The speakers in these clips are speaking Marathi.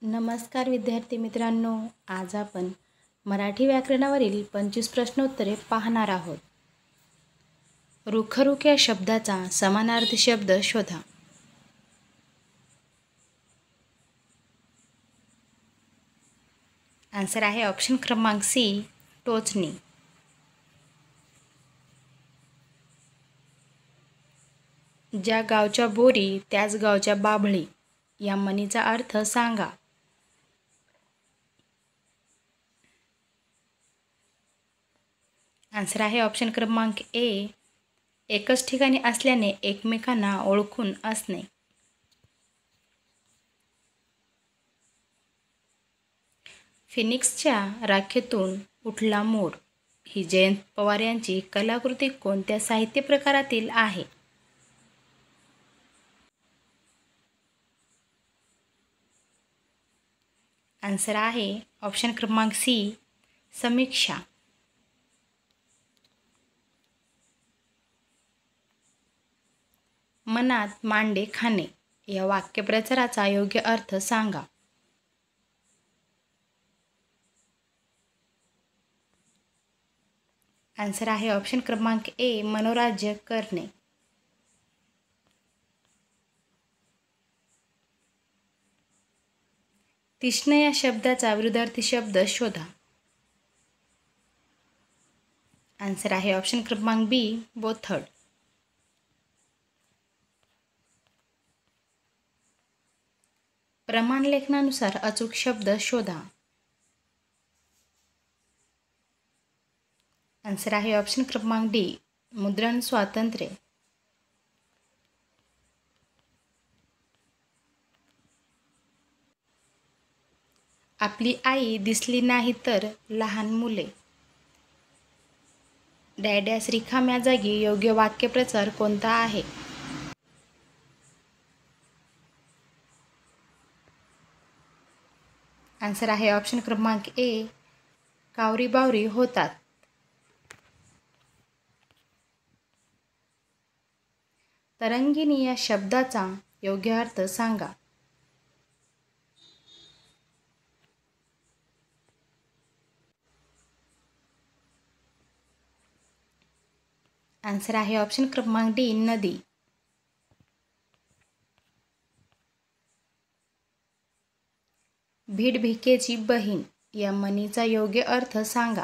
नमस्कार विद्यार्थी मित्रांनो, आज आपण मराठी व्याकरणावरील 25 प्रश्नोत्तरे पाहणार आहोत. रुखरुख या शब्दाचा समानार्थी शब्द शोधा. आन्सर आहे ऑप्शन क्रमांक सी, टोचणी. ज्या गावच्या बोरी त्याच गावच्या बाभळी या म्हणीचा अर्थ सांगा. आन्सर आहे ऑप्शन क्रमांक ए, एकच ठिकाणी असल्याने एकमेकांना ओळखून असणे. फिनिक्सच्या राखेतून उठला मोर ही जयंत पवार यांची कलाकृती कोणत्या साहित्य प्रकारातील आहे? आन्सर आहे ऑप्शन क्रमांक सी, समीक्षा. मनात मांडे खाणे या वाक्यप्रचाराचा योग्य अर्थ सांगा. आन्सर आहे ऑप्शन क्रमांक ए, मनोराज्य करणे. तीक्ष्ण या शब्दाचा विरुद्धार्थी शब्द शोधा. आन्सर आहे ऑप्शन क्रमांक बी, बोथट. प्रमाण लेखनानुसार अचूक शब्द शोधा. आन्सर आहे ऑप्शन क्रमांक डी, मुद्रण स्वातंत्र्य. आपली आई दिसली नाही तर लहान मुले. डॅडॅस रिकाम्या जागी योग्य वाक्यप्रचार कोणता आहे? आन्सर आहे ऑप्शन क्रमांक ए, कावरी बावरी होतात. तरंगिणी या शब्दाचा योग्य अर्थ सांगा. आन्सर आहे ऑप्शन क्रमांक डी, नदी. भीड भिकेची बहीण या म्हणीचा योग्य अर्थ सांगा.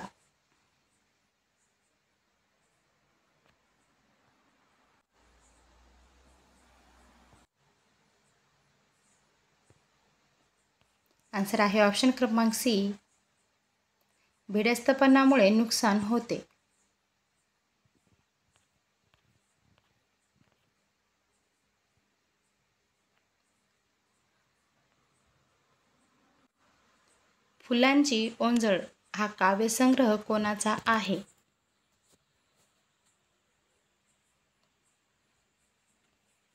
आन्सर आहे ऑप्शन क्रमांक सी, भिडस्तपणामुळे नुकसान होते. फुलांची ओंजळ हा काव्यसंग्रह कोणाचा आहे?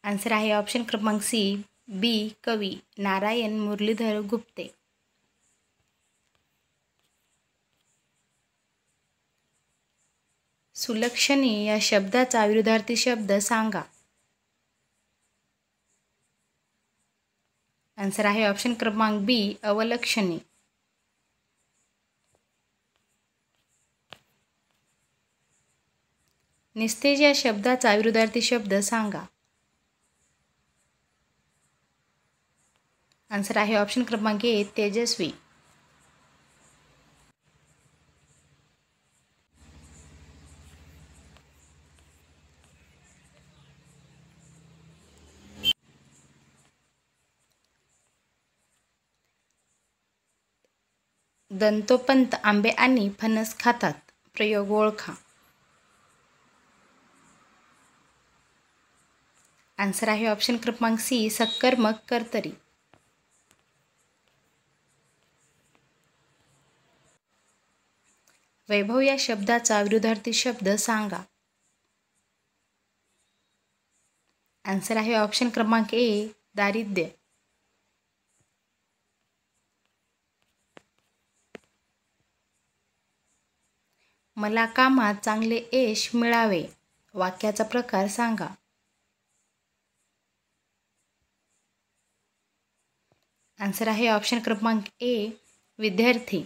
आन्सर आहे ऑप्शन क्रमांक सी, बी, कवी नारायण मुरलीधर गुप्ते. सुलक्षणी या शब्दाचा विरुद्धार्थी शब्द सांगा. आन्सर आहे ऑप्शन क्रमांक बी, अवलक्षणी. निस्तेज या शब्दाचा विरुद्धार्थी शब्द सांगा. आन्सर आहे ऑप्शन क्रमांक ए, तेजस्वी. दंतोपंत आंबे आणि फणस खातात. प्रयोग ओळखा. आन्सर आहे ऑप्शन क्रमांक सी, सकर्मक कर्तरी. वैभव या शब्दाचा विरुद्धार्थी शब्द सांगा. आन्सर आहे ऑप्शन क्रमांक ए, दारिद्र्य. मला कामात चांगले यश मिळावे वाक्याचा प्रकार सांगा. आन्सर आहे ऑप्शन क्रमांक ए विद्यार्थी.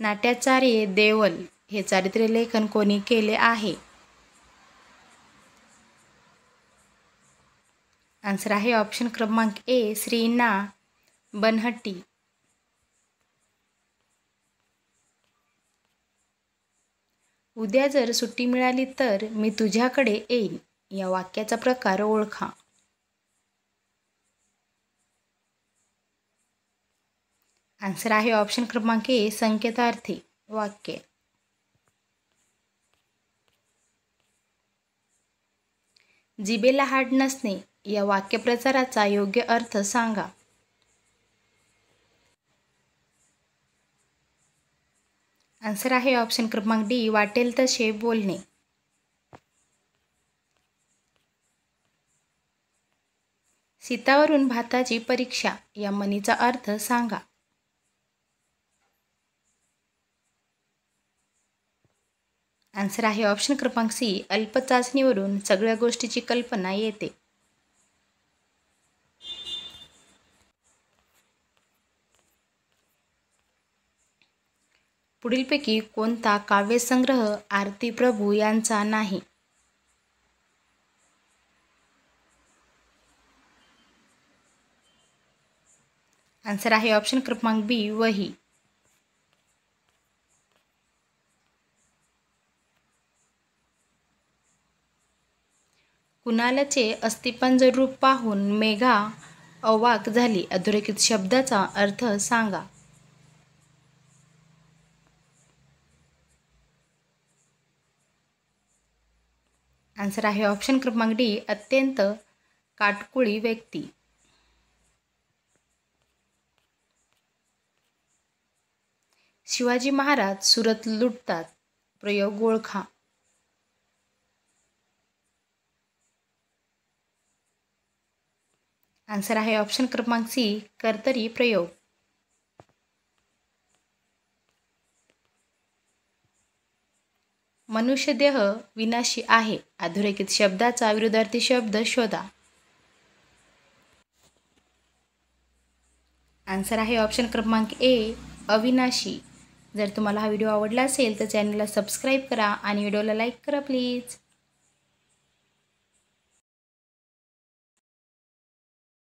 नाट्याचार्य देवल हे चारित्र्यलेखन कोणी केले आहे? आन्सर आहे ऑप्शन क्रमांक ए श्री ना. बनहट्टी. उद्या जर सुट्टी मिळाली तर मी तुझ्याकडे येईन या वाक्याचा प्रकार ओळखा. आन्सर आहे ऑप्शन क्रमांक ए संकेतार्थी वाक्य. जिभेला हाड नसणे या वाक्यप्रचाराचा योग्य अर्थ सांगा. आन्सर आहे ऑप्शन क्रमांक डी वाटेल तसे बोलणे. सीतावरून भाताची परीक्षा या म्हणीचा अर्थ सांगा. आन्सर आहे ऑप्शन क्रमांक सी अल्पचाचणीवरून सगळ्या गोष्टीची कल्पना येते. पुढीलपैकी कोणता काव्यसंग्रह आरती प्रभू यांचा नाही? आन्सर आहे ऑप्शन क्रमांक बी वही. कुणालचे अस्थिपंजर रूप पाहून मेघा अवाक झाली. अधोरेखित शब्दाचा अर्थ सांगा. आन्सर आहे ऑप्शन क्रमांक डी अत्यंत काटकुळी व्यक्ती. शिवाजी महाराज सुरत लुटतात. प्रयोग ओळखा. आन्सर आहे ऑप्शन क्रमांक सी कर्तरी प्रयोग. मनुष्य देह विनाशी आहे. अधोरेखित शब्दाचा विरुद्धार्थी शब्द शोधा. आन्सर आहे ऑप्शन क्रमांक ए अविनाशी. जर तुम्हाला हा व्हिडिओ आवडला असेल तर चॅनलला सबस्क्राईब करा आणि व्हिडिओला लाईक करा प्लीज.